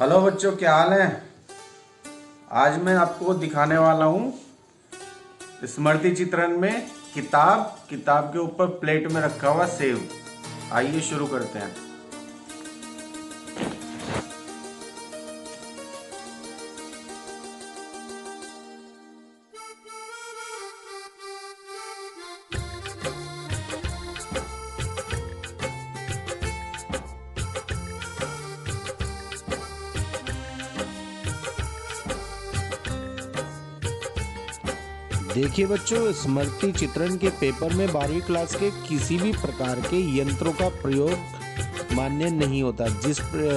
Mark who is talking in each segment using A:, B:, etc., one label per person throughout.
A: Hello बच्चों, क्या हाल है। आज मैं आपको दिखाने वाला हूँ स्मृति चित्रण में किताब किताब के ऊपर प्लेट में रखा हुआ सेब। आइए शुरू करते हैं।
B: देखिए बच्चों, स्मृति चित्रण के पेपर में 12वीं क्लास के किसी भी प्रकार के यंत्रों का प्रयोग मान्य नहीं होता।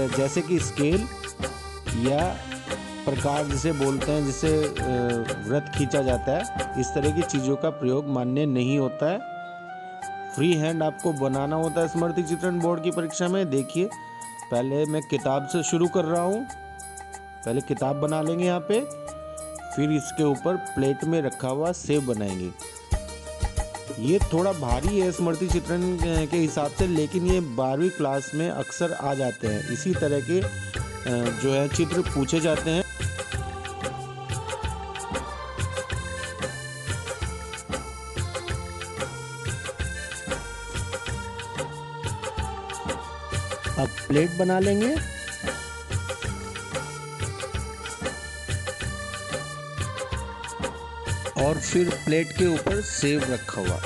B: जैसे कि स्केल या प्रकार जिसे बोलते हैं, जिसे वृत्त खींचा जाता है, इस तरह की चीज़ों का प्रयोग मान्य नहीं होता है। फ्री हैंड आपको बनाना होता है स्मृति चित्रण बोर्ड की परीक्षा में। देखिए, पहले मैं किताब से शुरू कर रहा हूँ। पहले किताब बना लेंगे यहाँ पे, फिर इसके ऊपर प्लेट में रखा हुआ सेब बनाएंगे। ये थोड़ा भारी है स्मृति चित्रण के हिसाब से, लेकिन ये 12वीं क्लास में अक्सर आ जाते हैं। इसी तरह के जो है चित्र पूछे जाते हैं। अब प्लेट बना लेंगे। और फिर प्लेट के ऊपर सेब रखा हुआ।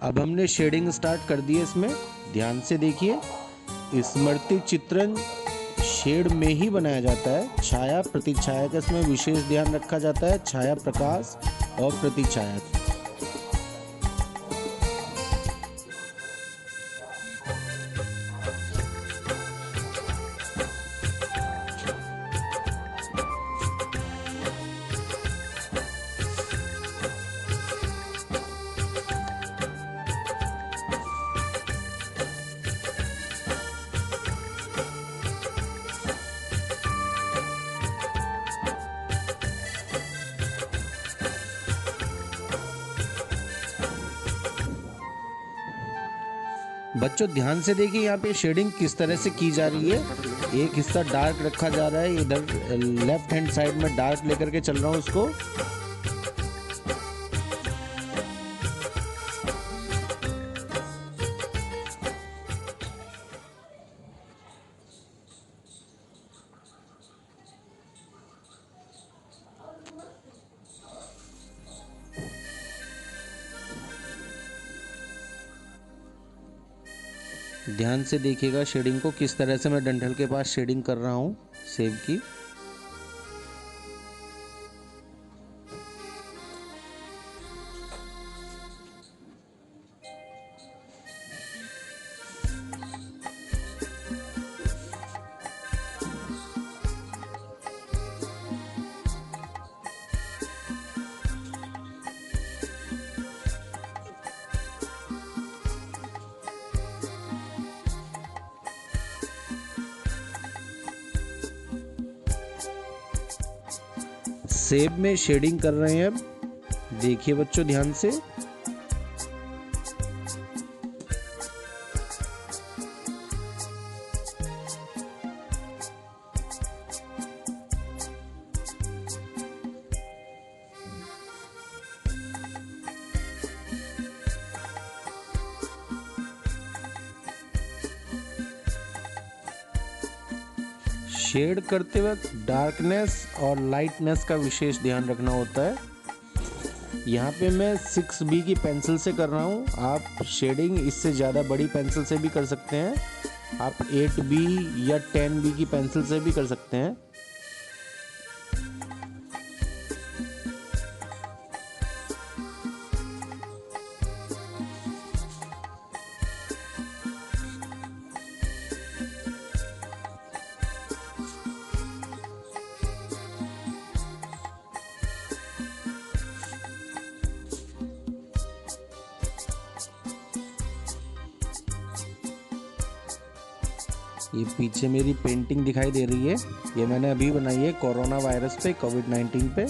B: अब हमने शेडिंग स्टार्ट कर दी है इसमें। ध्यान से देखिए, स्मृति चित्रण शेड में ही बनाया जाता है। छाया प्रतिछाया का इसमें विशेष ध्यान रखा जाता है। छाया प्रकाश और प्रतिछाया। बच्चों ध्यान से देखिए, यहाँ पे शेडिंग किस तरह से की जा रही है। एक हिस्सा डार्क रखा जा रहा है, इधर लेफ्ट हैंड साइड में डार्क लेकर के चल रहा हूँ इसको। ध्यान से देखिएगा शेडिंग को, किस तरह से मैं डंठल के पास शेडिंग कर रहा हूँ सेब की। सेब में शेडिंग कर रहे हैं। अब देखिए बच्चों ध्यान से। शेड करते वक्त डार्कनेस और लाइटनेस का विशेष ध्यान रखना होता है। यहाँ पे मैं 6B की पेंसिल से कर रहा हूँ। आप शेडिंग इससे ज़्यादा बड़ी पेंसिल से भी कर सकते हैं। आप 8B या 10B की पेंसिल से भी कर सकते हैं। ये पीछे मेरी पेंटिंग दिखाई दे रही है, ये मैंने अभी बनाई है कोरोना वायरस पे, कोविड-19 पे।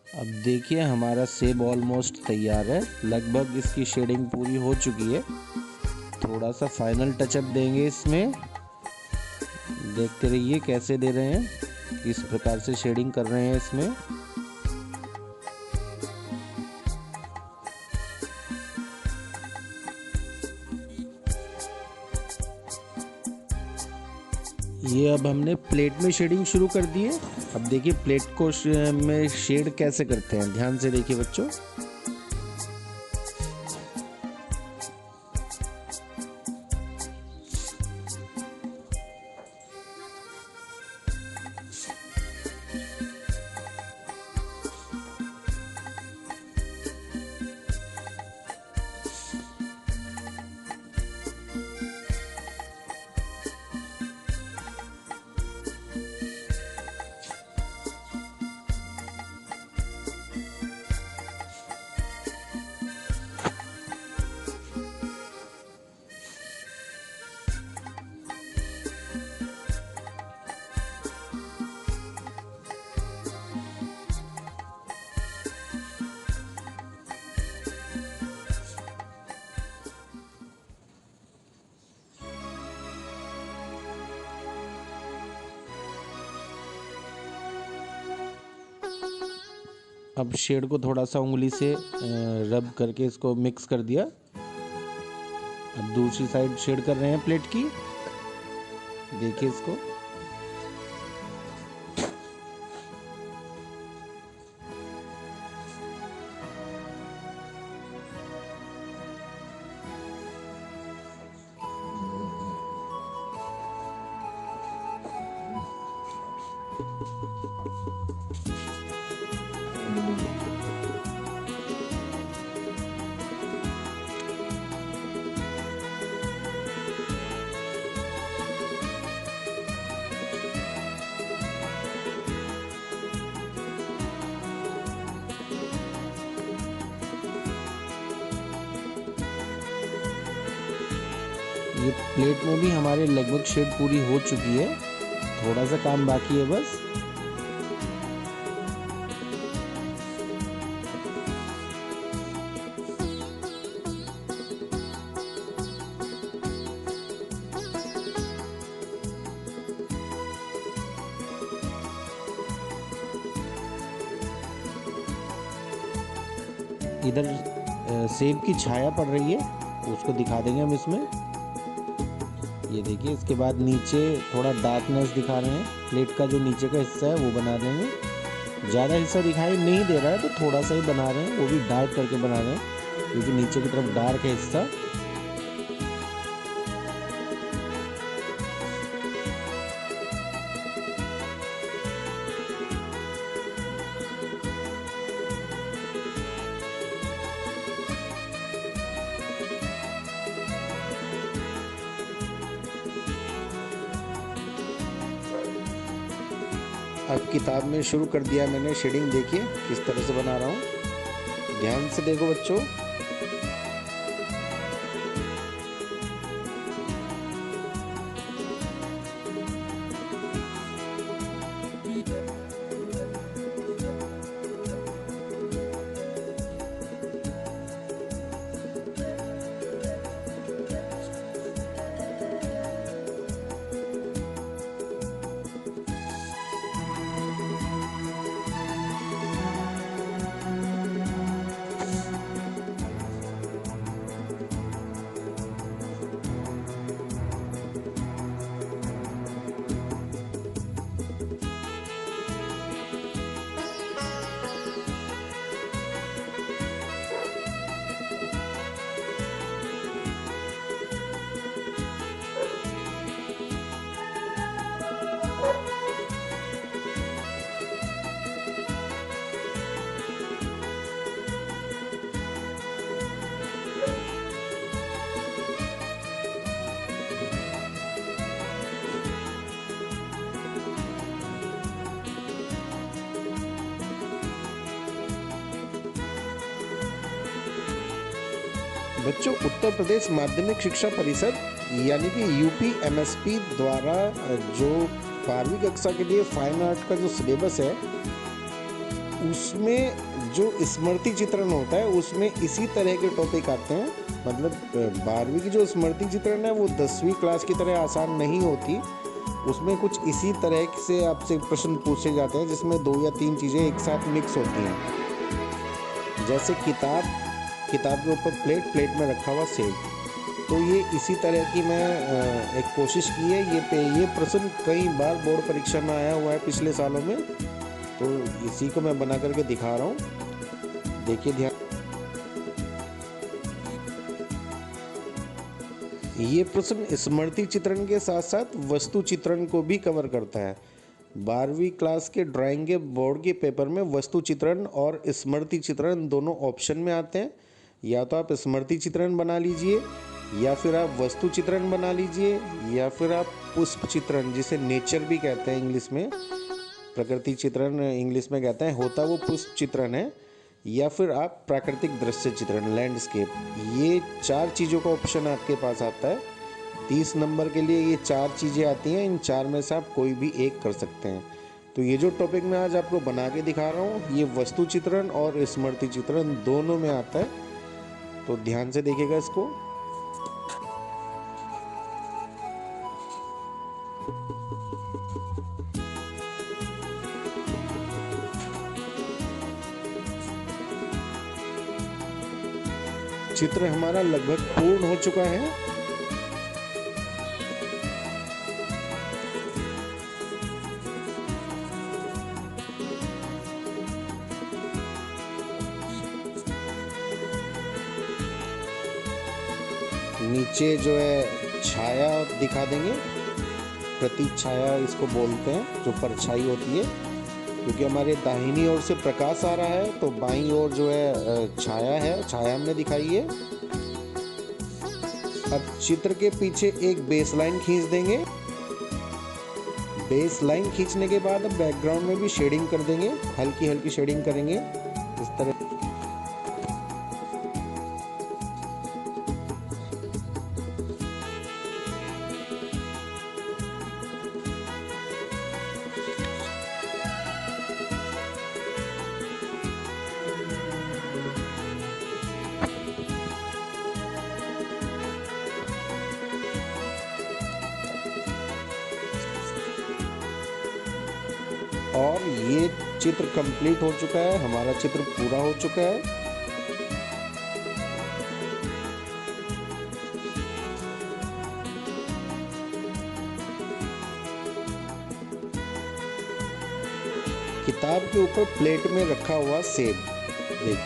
B: अब देखिए हमारा सेब ऑलमोस्ट तैयार है, लगभग इसकी शेडिंग पूरी हो चुकी है। थोड़ा सा फाइनल टचअप देंगे इसमें, देखते रहिए कैसे दे रहे हैं, किस प्रकार से शेडिंग कर रहे हैं इसमें। ये अब हमने प्लेट में शेडिंग शुरू कर दी है। अब देखिए प्लेट को में शेड कैसे करते हैं, ध्यान से देखिए बच्चों। अब शेड को थोड़ा सा उंगली से रब करके इसको मिक्स कर दिया। अब दूसरी साइड शेड कर रहे हैं प्लेट की, देखिए इसको। ये प्लेट में भी हमारे लगभग शेड पूरी हो चुकी है, थोड़ा सा काम बाकी है बस। इधर सेब की छाया पड़ रही है, उसको दिखा देंगे हम इसमें। ये देखिए, इसके बाद नीचे थोड़ा डार्कनेस दिखा रहे हैं, प्लेट का जो नीचे का हिस्सा है वो बना देंगे। ज़्यादा हिस्सा दिखाई नहीं दे रहा है तो थोड़ा सा ही बना रहे हैं, वो भी डार्क करके बना रहे हैं क्योंकि नीचे की तरफ डार्क है हिस्सा। अब किताब में शुरू कर दिया मैंने शेडिंग, देखिए किस तरह से बना रहा हूँ, ध्यान से देखो बच्चों। बच्चों, उत्तर प्रदेश माध्यमिक शिक्षा परिषद यानी कि यूपी एमएसपी द्वारा जो 12वीं कक्षा के लिए फाइन आर्ट का जो सिलेबस है उसमें जो स्मृति चित्रण होता है उसमें इसी तरह के टॉपिक आते हैं। मतलब 12वीं की जो स्मृति चित्रण है वो 10वीं क्लास की तरह आसान नहीं होती। उसमें कुछ इसी तरह से आपसे प्रश्न पूछे जाते हैं जिसमें 2 या 3 चीज़ें एक साथ मिक्स होती हैं। जैसे किताब के ऊपर प्लेट में रखा हुआ सेब। तो ये इसी तरह की मैं एक कोशिश की है। ये प्रश्न कई बार बोर्ड परीक्षा में आया हुआ है पिछले सालों में, तो इसी को मैं बना करके दिखा रहा हूँ। देखिए ध्यान, ये प्रश्न स्मृति चित्रण के साथ साथ वस्तु चित्रण को भी कवर करता है। 12वीं क्लास के ड्राइंग के बोर्ड के पेपर में वस्तु चित्रण और स्मृति चित्रण दोनों ऑप्शन में आते हैं। या तो आप स्मृति चित्रण बना लीजिए, या फिर आप वस्तु चित्रण बना लीजिए, या फिर आप पुष्प चित्रण, जिसे नेचर भी कहते हैं इंग्लिश में, प्रकृति चित्रण इंग्लिश में कहते हैं, होता वो पुष्प चित्रण है, या फिर आप प्राकृतिक दृश्य चित्रण, लैंडस्केप। ये 4 चीज़ों का ऑप्शन आपके पास आता है। 30 नंबर के लिए ये 4 चीज़ें आती हैं। इन 4 में से आप कोई भी एक कर सकते हैं। तो ये जो टॉपिक मैं आज आपको बना के दिखा रहा हूँ, ये वस्तु चित्रण और स्मृति चित्रण दोनों में आता है। तो ध्यान से देखिएगा इसको। चित्र हमारा लगभग पूर्ण हो चुका है। नीचे जो है छाया दिखा देंगे, प्रतीक छाया इसको बोलते हैं, जो परछाई होती है। क्योंकि हमारे दाहिनी ओर से प्रकाश आ रहा है तो बाईं ओर जो है छाया है, छाया हमने दिखाई है। अब चित्र के पीछे एक बेस लाइन खींच देंगे। बेस लाइन खींचने के बाद अब बैकग्राउंड में भी शेडिंग कर देंगे, हल्की हल्की शेडिंग करेंगे इस तरह। और ये चित्र कंप्लीट हो चुका है, हमारा चित्र पूरा हो चुका है। किताब के ऊपर प्लेट में रखा हुआ सेब, देख